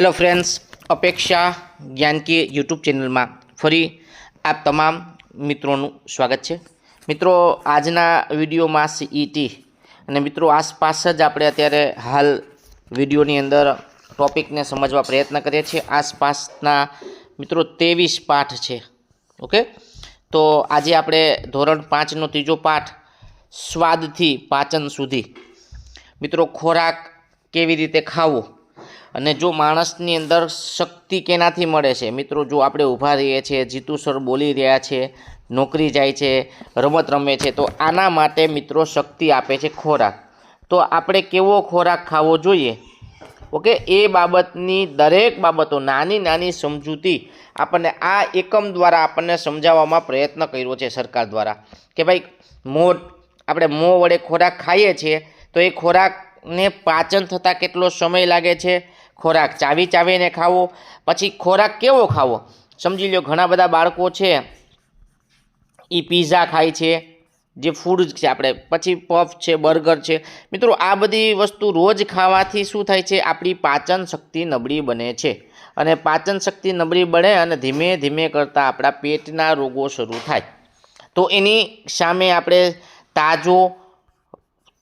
Hello friends, અપેક્ષા જ્ઞાન કી YouTube ચેનલમાં ફરી આપ તમામ મિત્રોનું સ્વાગત છે। મિત્રો, આજના વિડીયોમાં સીઈટી અને મિત્રો આસપાસ જ આપણે અત્યારે હાલ વિડીયોની અંદર ટોપિકને સમજવા પ્રયત્ન કરીએ છીએ। આસપાસના મિત્રો 23 પાઠ છે। ઓકે, તો આજે આપણે ધોરણ 5નો ત્રીજો પાઠ સ્વાદથી પાચન સુધી મિત્રો ખોરાક કેવી રીતે ખાવો અને જો માણસની અંદર શક્તિ કેનાથી મળે છે। મિત્રો, જો આપણે ઊભા રહીએ છીએ, જીતુ સર બોલી રહ્યા છે, નોકરી જાય છે, રમત રમે છે, તો આના માટે મિત્રો શક્તિ આપે છે ખોરાક। તો આપણે કેવો ખોરાક ખાવો જોઈએ, ઓકે, એ બાબતની દરેક બાબતો નાની નાની સમજૂતી આપણને આ એકમ દ્વારા આપણને સમજાવવામાં પ્રયત્ન કર્યો છે સરકાર દ્વારા કે ભાઈ આપણે મોં વડે ખોરાક ખાઈએ છીએ તો એ ખોરાકને પાચન થતાં કેટલો સમય લાગે છે, ખોરાક ચાવી ચાવીને ખાવો, પછી ખોરાક કેવો ખાવો સમજી લો। ઘણા બધા બાળકો છે એ પીઝા ખાય છે, જે ફૂડ છે આપણે, પછી પફ છે, બર્ગર છે। મિત્રો, આ બધી વસ્તુ રોજ ખાવાથી શું થાય છે, આપણી પાચન શક્તિ નબળી બને છે અને પાચન શક્તિ નબળી બને અને ધીમે ધીમે કરતાં આપણા પેટના રોગો શરૂ થાય। તો એની સામે આપણે તાજો,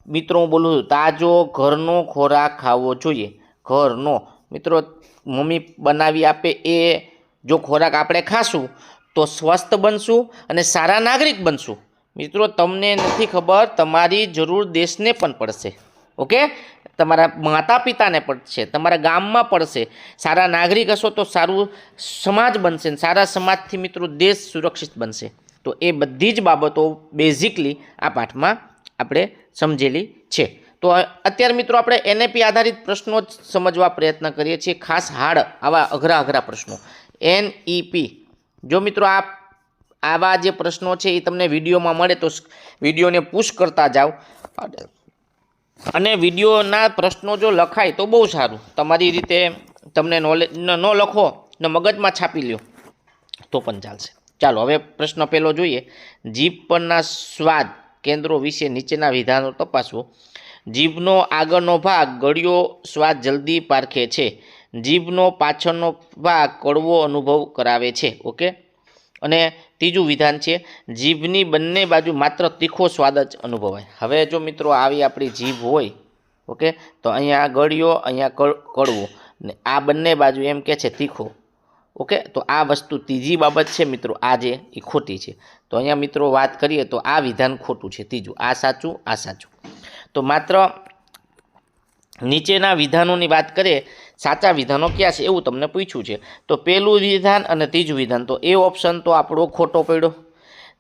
મિત્રો હું બોલું છું, તાજો ઘરનો ખોરાક ખાવો જોઈએ। ઘરનો, મિત્રો મમ્મી બનાવી આપે એ જો ખોરાક આપણે ખાશું તો સ્વસ્થ બનશું અને સારા નાગરિક બનશું। મિત્રો, તમને નથી ખબર, તમારી જરૂર દેશને પણ પડશે, ઓકે, તમારા માતા પિતાને પડશે, તમારા ગામમાં પડશે। સારા નાગરિક હશો તો સારું સમાજ બનશે, સારા સમાજથી મિત્રો દેશ સુરક્ષિત બનશે। તો એ બધી જ બાબતો બેઝિકલી આ પાઠમાં આપણે સમજેલી છે। તો અત્યારે મિત્રો આપણે એનએપી આધારિત પ્રશ્નો જ સમજવા પ્રયત્ન કરીએ છીએ, ખાસ હાર્ડ આવા અઘરા પ્રશ્નો એનઈપી। જો મિત્રો આવા જે પ્રશ્નો છે એ તમને વિડીયોમાં મળે તો વિડીયોને પુશ કરતા જાઓ અને વિડીયોના પ્રશ્નો જો લખાય તો બહુ સારું, તમારી રીતે તમને નોલેજ ન લખો ને મગજમાં છાપી લ્યો તો પણ ચાલશે। ચાલો હવે પ્રશ્ન પહેલો જોઈએ। જીભ પરના સ્વાદ કેન્દ્રો વિશે નીચેના વિધાનો તપાસો। જીભનો આગળનો ભાગ ગળ્યો સ્વાદ જલ્દી પારખે છે, જીભનો પાછળનો ભાગ કડવો અનુભવ કરાવે છે, ઓકે। અને ત્રીજું વિધાન છે, જીભની બંને બાજુ માત્ર તીખો સ્વાદ જ અનુભવાય। હવે જો મિત્રો આવી આપણી જીભ હોય, ઓકે, તો અહીંયા ગળ્યો, અહીંયા કડવો, ને આ બંને બાજુ એમ કે છે તીખો, ઓકે। તો આ વસ્તુ ત્રીજી બાબત છે મિત્રો, આ જે એ ખોટી છે। તો અહીંયા મિત્રો વાત કરીએ તો આ વિધાન ખોટું છે, ત્રીજું, આ સાચું, આ સાચું। તો માત્ર નીચેના વિધાનોની વાત કરીએ, સાચા વિધાનો ક્યાં છે એવું તમને પૂછ્યું છે। તો પહેલું વિધાન અને ત્રીજું વિધાન, તો એ ઓપ્શન તો આપણો ખોટો પડ્યો।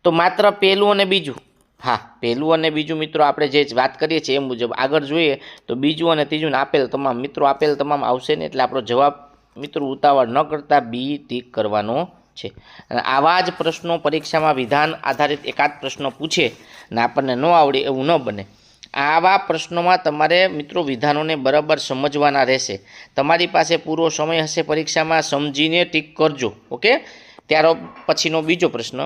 તો માત્ર પહેલું અને બીજું, હા, પહેલું અને બીજું મિત્રો આપણે જે વાત કરીએ છીએ એ મુજબ આગળ જોઈએ તો બીજું અને ત્રીજું આપેલ તમામ, મિત્રો આપેલ તમામ આવશે ને, એટલે આપણો જવાબ મિત્રો ઉતાવળ ન કરતા બી ટીક કરવાનો છે। અને આવા જ પ્રશ્નો પરીક્ષામાં વિધાન આધારિત એકાદ પ્રશ્ન પૂછે ને આપણને ન આવડે એવું ન બને। આવા પ્રશ્નોમાં તમારે મિત્રો વિધાનોને બરાબર સમજવાના રહેશે। તમારી પાસે પૂરો સમય હશે પરીક્ષામાં, સમજીને ટીક કરજો, ઓકે। ત્યાર પછીનો બીજો પ્રશ્ન,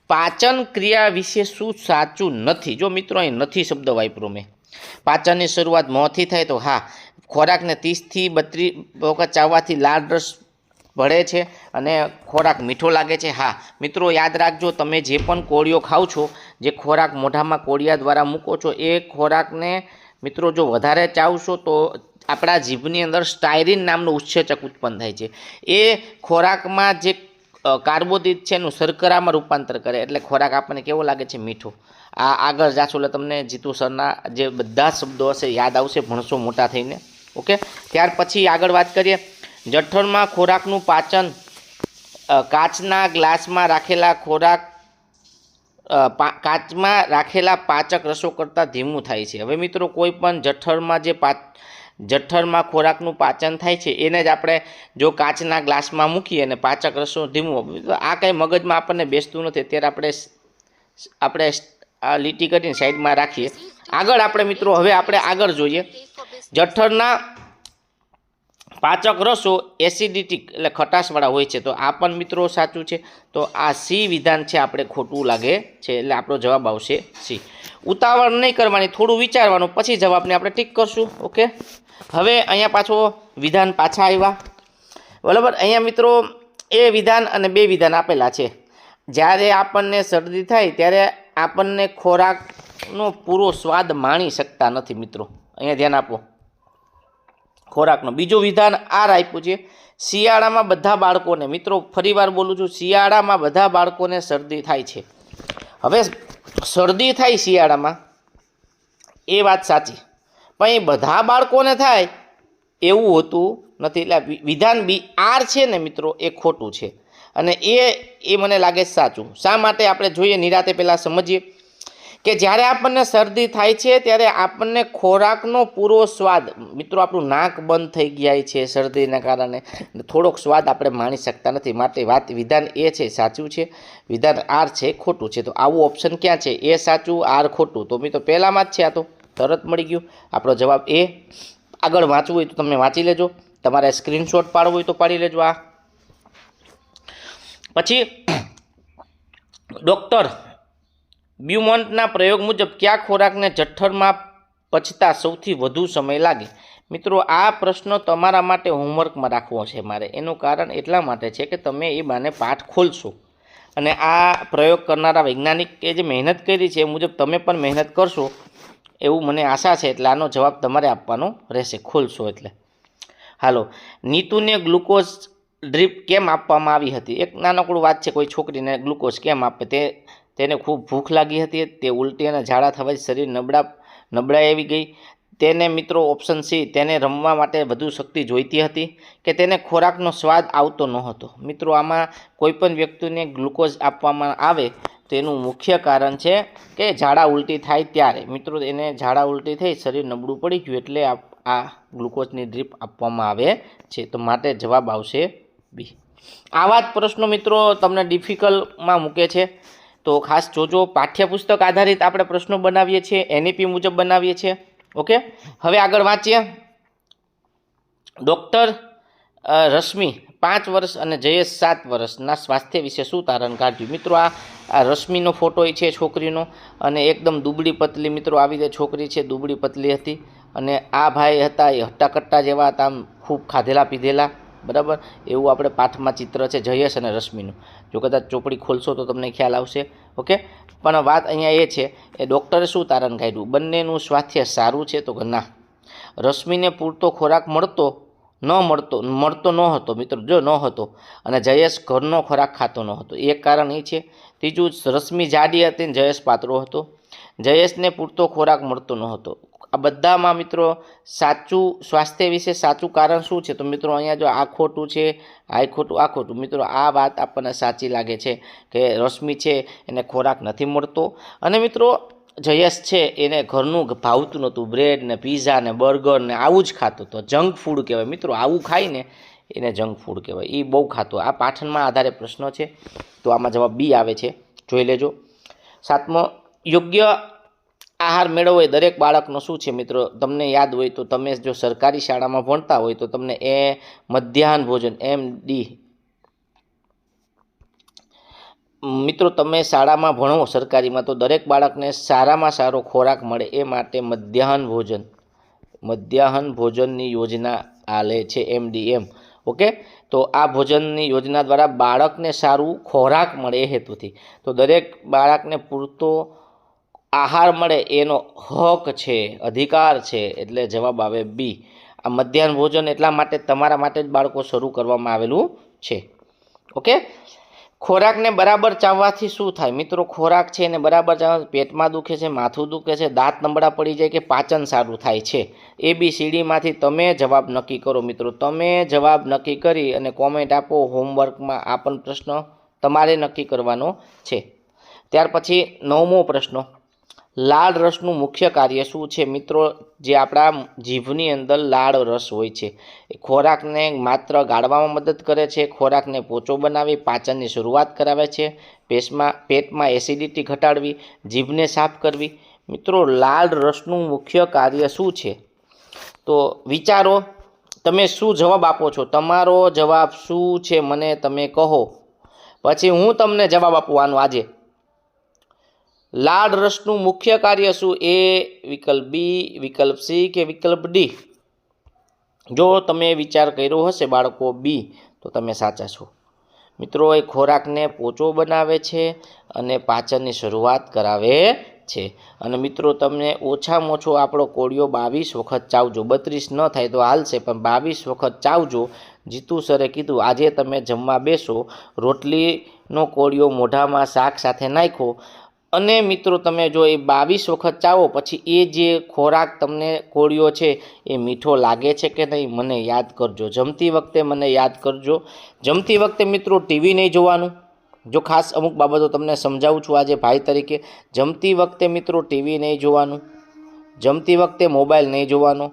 પાચન ક્રિયા વિશે શું સાચું નથી? જો મિત્રો અહીં નથી શબ્દ વાપર્યો મેં। પાચનની શરૂઆત મોંથી થાય તો હા, ખોરાકને 30થી 32 વખત ચાવવાથી લાળ રસ ભળે છે અને ખોરાક મીઠો લાગે છે, હા। મિત્રો યાદ રાખજો, તમે જે પણ કોળિયો ખાવ છો, જે ખોરાક મોઢામાં કોળિયા દ્વારા મૂકો છો, એ ખોરાકને મિત્રો જો વધારે ચાવશો તો આપણા જીભની અંદર સ્ટાયરીન નામનું ઉત્સેચક ઉત્પન્ન થાય છે। એ ખોરાકમાં જે કાર્બોદિત છે એનું શર્કરામાં રૂપાંતર કરે, એટલે ખોરાક આપણને કેવો લાગે છે, મીઠો। આ આગળ જાશો એટલે તમને જીતુ સરના જે બધા શબ્દો હશે યાદ આવશે, ભણશો મોટા થઈને, ઓકે। ત્યાર પછી આગળ વાત કરીએ, જઠરમાં ખોરાકનું પાચન કાચના ગ્લાસમાં રાખેલા પાચક રસો કરતાં ધીમું થાય છે। હવે મિત્રો કોઈ પણ જઠરમાં ખોરાકનું પાચન થાય છે એને જ આપણે જો કાચના ગ્લાસમાં મૂકીએ અને પાચક રસો ધીમું, આ કંઈ મગજમાં આપણને બેસતું નથી, અત્યારે આપણે આ લીટી કરીને સાઈડમાં રાખીએ। આગળ આપણે મિત્રો હવે આપણે આગળ જોઈએ, જઠરના પાચક રસો એસિડિટિક એટલે ખટાશવાળા હોય છે, તો આ પણ મિત્રો સાચું છે। તો આ સી વિધાન છે આપણે ખોટું લાગે છે, એટલે આપણો જવાબ આવશે સી। ઉતાવળ નહીં કરવાની, થોડું વિચારવાનું, પછી જવાબને આપણે ટીક કરશું, ઓકે। હવે અહીંયા પાછો વિધાન પાછા આવ્યા, બરાબર। અહીંયા મિત્રો એ વિધાન અને બે વિધાન આપેલા છે। જ્યારે આપણને શરદી થાય ત્યારે આપણને ખોરાકનો પૂરો સ્વાદ માણી શકતા નથી મિત્રો, અહીંયા ધ્યાન આપો ખોરાકનો। બીજું વિધાન આર આપ્યું છે, શિયાળામાં બધા બાળકોને, મિત્રો ફરીવાર બોલું છું, શિયાળામાં બધા બાળકોને શરદી થાય છે। હવે શરદી થાય શિયાળામાં એ વાત સાચી, પણ એ બધા બાળકોને થાય એવું હોતું નથી। એટલે વિધાન બી આર છે ને મિત્રો એ ખોટું છે અને એ મને લાગે સાચું। શા માટે આપણે જોઈએ નિરાતે પહેલાં સમજીએ કે જ્યારે આપણને શરદી થાય છે ત્યારે આપણને ખોરાકનો પૂરો સ્વાદ, મિત્રો આપણું નાક બંધ થઈ ગયા છે શરદીના કારણે, થોડોક સ્વાદ આપણે માણી શકતા નથી, માટે વિધાન એ છે સાચું છે, વિધાન આર છે ખોટું છે। તો આવું ઓપ્શન ક્યાં છે? એ સાચું, આર ખોટું। તો મિત્રો પહેલામાં જ છે, આ તો તરત મળી ગયું આપણો જવાબ એ। આગળ વાંચવું હોય તો તમે વાંચી લેજો, તમારે સ્ક્રીનશોટ પાડવો હોય તો પાડી લેજો। આ પછી ડૉક્ટર બ્યુમોન્ટના પ્રયોગ મુજબ કયા ખોરાકને જઠરમાં પચતા સૌથી વધુ સમય લાગે? મિત્રો આ પ્રશ્ન તમારા માટે હોમવર્કમાં રાખવો છે મારે, એનું કારણ એટલા માટે છે કે તમે એ બાને પાઠ ખોલશો અને આ પ્રયોગ કરનારા વૈજ્ઞાનિકે જે મહેનત કરી છે એ મુજબ તમે પણ મહેનત કરશો એવું મને આશા છે, એટલે આનો જવાબ તમારે આપવાનો રહેશે ખોલશો એટલે। હાલો, નીતુને ગ્લુકોઝ ડ્રીપ કેમ આપવામાં આવી હતી? એક નાનકડું વાત છે, કોઈ છોકરીને ગ્લુકોઝ કેમ આપે? તેને ખૂબ ભૂખ લાગી હતી, તે ઉલટી અને ઝાડા થવાથી શરીર નબળાઈ આવી ગઈ, તેને મિત્રો ઓપ્શન સી, તેને રમવા માટે વધુ શક્તિ જોઈતી હતી, કે તેને ખોરાકનો સ્વાદ આવતો ન હતો? મિત્રો આમાં કોઈ પણ વ્યક્તિને ગ્લુકોઝ આપવામાં આવે તો એનું મુખ્ય કારણ છે કે ઝાડા ઉલટી થાય ત્યારે। મિત્રો એને ઝાડા ઉલટી થઈ, શરીર નબળું પડી ગયું એટલે આ ગ્લુકોઝની ડ્રીપ આપવામાં આવે છે, તો માટે જવાબ આવશે બી। આવા જ પ્રશ્નો મિત્રો તમને ડિફિકલ્ટમાં મૂકે છે, તો ખાસ જોજો। પાઠ્યપુસ્તક આધારિત આપણે પ્રશ્નો બનાવીએ છીએ, એનઈપી મુજબ બનાવીએ છીએ। ઓકે, હવે આગળ વાંચીએ। ડૉક્ટર રશ્મિ 5 વર્ષ અને જયેશ 7 વર્ષના સ્વાસ્થ્ય વિશે શું તારણ કાઢ્યું? મિત્રો આ રશ્મિનો ફોટો છે છોકરીનો, અને એકદમ દુબળી પતલી, મિત્રો આવી જે છોકરી છે દુબળી પતલી હતી, અને આ ભાઈ હતા એ હટ્ટાકટ્ટા જેવા હતા, આમ ખૂબ ખાધેલા પીધેલા, બરાબર, એવું આપણે પાઠમાં ચિત્ર છે જયેશ અને રશ્મિનું। જો કદાચ ચોપડી ખોલશો તો તમને ખ્યાલ આવશે। ઓકે, પણ વાત અહીંયા એ છે એ ડૉક્ટરે શું તારણ કાઢ્યું? બંનેનું સ્વાસ્થ્ય સારું છે, તો ના, રશ્મિને પૂરતો ખોરાક મળતો ન હતો મિત્રો, જો ન હતો, અને જયેશ ઘરનો ખોરાક ખાતો ન હતો, એક કારણ એ છે। ત્રીજું, રશ્મિ જાડી હતી ને જયેશ પાતળો હતો, જયેશને પૂરતો ખોરાક મળતો ન હતો। આ બધામાં મિત્રો સાચું, સ્વાસ્થ્ય વિશે સાચું કારણ શું છે? તો મિત્રો અહીંયા જો આ ખોટું છે, આ ખોટું, મિત્રો આ વાત આપણને સાચી લાગે છે કે રશ્મિ છે એને ખોરાક નથી મળતો, અને મિત્રો જયેશ છે એને ઘરનું ભાવતું નહોતું, બ્રેડ ને પીઝા ને બર્ગર ને આવું જ ખાતું હતો, જંક ફૂડ કહેવાય મિત્રો, આવું ખાઈને એને જંક ફૂડ કહેવાય, એ બહુ ખાતો। આ પાઠનમાં આધારે પ્રશ્નો છે, તો આમાં જવાબ બી આવે છે, જોઈ લેજો। 7મો, યોગ્ય આહાર મેળવવો એ દરેક બાળકનો શું છે? મિત્રો તમને યાદ હોય તો, તમે જો સરકારી શાળામાં ભણતા હોય તો તમને એ મધ્યાહન ભોજન MD, મિત્રો તમે શાળામાં ભણો સરકારીમાં તો દરેક બાળકને સારામાં સારો ખોરાક મળે એ માટે મધ્યાહન ભોજનની યોજના આલે છે MDM। ઓકે, તો આ ભોજનની યોજના દ્વારા બાળકને સારું ખોરાક મળે એ હેતુથી, તો દરેક બાળકને પૂરતો આહાર મળે એનો હક છે, અધિકાર છે, એટલે જવાબ આવે બી। આ મધ્યાહન ભોજન એટલા માટે તમારા માટે જ બાળકો શરૂ કરવામાં આવેલું છે। ઓકે, ખોરાકને બરાબર ચાવવાથી શું થાય? મિત્રો ખોરાક છે એને બરાબર ચાવવાથી પેટમાં દુખે છે, માથું દુખે છે, દાંત નબળા પડી જાય કે પાચન સારું થાય છે? ABCDમાંથી તમે જવાબ નક્કી કરો મિત્રો, તમે જવાબ નક્કી કરી અને કોમેન્ટ આપો હોમવર્કમાં। આ પણ પ્રશ્ન તમારે નક્કી કરવાનો છે। ત્યાર પછી 9મો પ્રશ્ન, લાળ રસનું મુખ્ય કાર્ય શું છે? મિત્રો જે આપણા જીભની અંદર લાળ રસ હોય છે એ ખોરાકને માત્ર ગાળવામાં મદદ કરે છે, ખોરાકને પોચો બનાવી પાચનની શરૂઆત કરાવે છે, પેટમાં એસિડિટી ઘટાડવી, જીભને સાફ કરવી। મિત્રો લાળ રસનું મુખ્ય કાર્ય શું છે? તો વિચારો, તમે શું જવાબ આપો છો? તમારો જવાબ શું છે મને તમે કહો, પછી હું તમને જવાબ આપવાનો આજે। લાળ રસનું મુખ્ય કાર્ય શું? એ વિકલ્પ બી, વિકલ્પ સી કે વિકલ્પ ડી? જો તમે વિચાર કર્યો હશે બાળકો બી, તો તમે સાચા છો મિત્રો. એ ખોરાકને પોચો બનાવે છે અને પાચનની શરૂઆત કરાવે છે. અને મિત્રો તમને ઓછામાં ઓછો આપણો કોળિયો 22 વખત ચાવજો. 32 ન થાય તો હાલશે, પણ 22 વખત ચાવજો. જીતુ સરે કીધું આજે તમે જમવા બેસો, રોટલીનો કોળિયો મોઢામાં શાક સાથે નાખો અને મિત્રો તમે જો એ 22 વખત ચાવો પછી એ જે ખોરાક તમને કોળિયો છે એ મીઠો લાગે છે કે નહીં મને યાદ કરજો. જમતી વખતે મને યાદ કરજો. જમતી વખતે મિત્રો ટીવી નહીં જોવાનું. જો ખાસ અમુક બાબતો તમને સમજાવું છું આજે ભાઈ તરીકે. જમતી વખતે મિત્રો ટીવી નહીં જોવાનું, જમતી વખતે મોબાઈલ નહીં જોવાનો.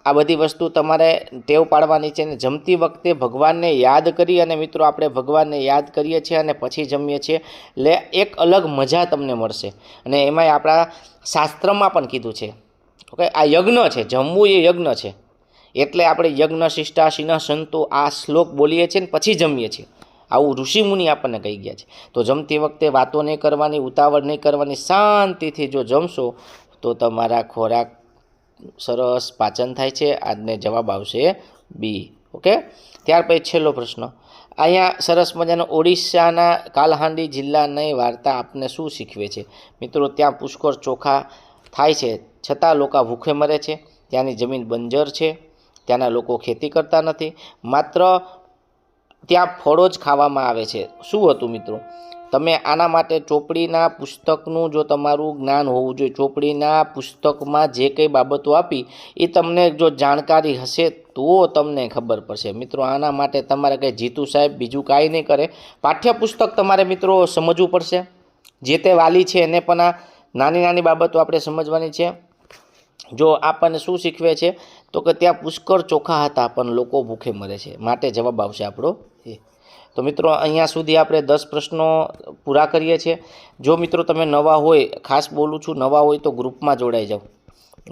આ બધી વસ્તુ તમારે ટેવ પાડવાની છે. ને જમતી વખતે ભગવાનને યાદ કરી, અને મિત્રો આપણે ભગવાનને યાદ કરીએ છીએ અને પછી જમીએ છીએ, એટલે એક અલગ મજા તમને મળશે. અને એમાંય આપણા શાસ્ત્રમાં પણ કીધું છે, ઓકે, આ યજ્ઞ છે, જમવું એ યજ્ઞ છે. એટલે આપણે યજ્ઞ શિષ્ટાશીન સંતો આ શ્લોક બોલીએ છીએ ને પછી જમીએ છીએ. આવું ઋષિમુનિ આપણને કહી ગયા છે. તો જમતી વખતે વાતો નહીં કરવાની, ઉતાવળ નહીં કરવાની, શાંતિથી જો જમશો તો તમારા ખોરાક સરસ પાચન થાય છે. આજને જવાબ આવશે બી. ઓકે, ત્યાર પછી છેલ્લો પ્રશ્ન અહીંયા સરસ મજાનો ઓડિશાના કાલહાંડી જિલ્લાની વાર્તા આપને શું શીખવે છે? મિત્રો ત્યાં પુષ્કળ ચોખા થાય છે છતાં લોકો ભૂખે મરે છે. ત્યાંની જમીન બંજર છે, ત્યાંના લોકો ખેતી કરતા નથી, માત્ર ત્યાં ફળો જ ખાવામાં આવે છે. શું હતું મિત્રો? તમે આના માટે ચોપડીના પુસ્તકનું જો તમારું જ્ઞાન હોવું જોઈએ. ચોપડીના પુસ્તકમાં જે કંઈ બાબતો આપી એ તમને જો જાણકારી હશે તો તમને ખબર પડશે મિત્રો. આના માટે તમારે કંઈ જીતુ સાહેબ બીજું કાંઈ નહીં કરે. પાઠ્યપુસ્તક તમારે મિત્રો સમજવું પડશે. જે તે વાલી છે એને પણ આ નાની નાની બાબતો આપણે સમજવાની છે. જો આપણને શું શીખવે છે તો કે ત્યાં પુષ્કળ ચોખા હતા પણ લોકો ભૂખે મરે છે. માટે જવાબ આવશે આપણો એ. તો મિત્રો અહીંયા સુધી આપણે 10 પ્રશ્નો પૂરા કરીએ છીએ. જો મિત્રો તમે નવા હોય, ખાસ બોલું છું, નવા હોય તો ગ્રુપમાં જોડાઈ જાઓ.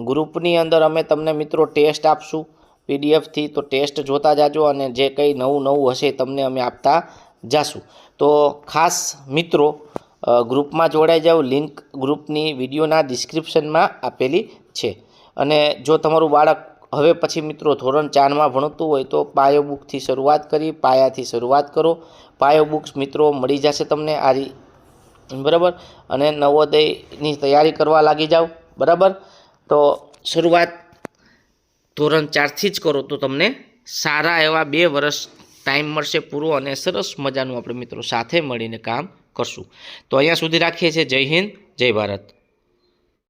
ગ્રુપની અંદર અમે તમને મિત્રો ટેસ્ટ આપશું પીડીએફથી, તો ટેસ્ટ જોતા જાજો અને જે કંઈ નવું નવું હશે તમને અમે આપતા જાશું. તો ખાસ મિત્રો ગ્રુપમાં જોડાઈ જાઓ. લિંક ગ્રુપની વિડીયોના ડિસ્ક્રિપ્શનમાં આપેલી છે. અને જો તમારું બાળક હવે પછી મિત્રો ધોરણ 4માં ભણતું હોય તો પાયો બુકથી શરૂઆત કરી, પાયાથી શરૂઆત કરો. પાયો બુક્સ મિત્રો મળી જશે તમને બરાબર. અને નવોદયની તૈયારી કરવા લાગી જાઓ બરાબર. તો શરૂઆત ધોરણ 4થી જ કરો તો તમને સારા એવા 2 વર્ષ ટાઈમ મળશે પૂરો, અને સરસ મજાનું આપણે મિત્રો સાથે મળીને કામ કરશું. તો અહીંયા સુધી રાખીએ છીએ. જય હિન્દ, જય ભારત.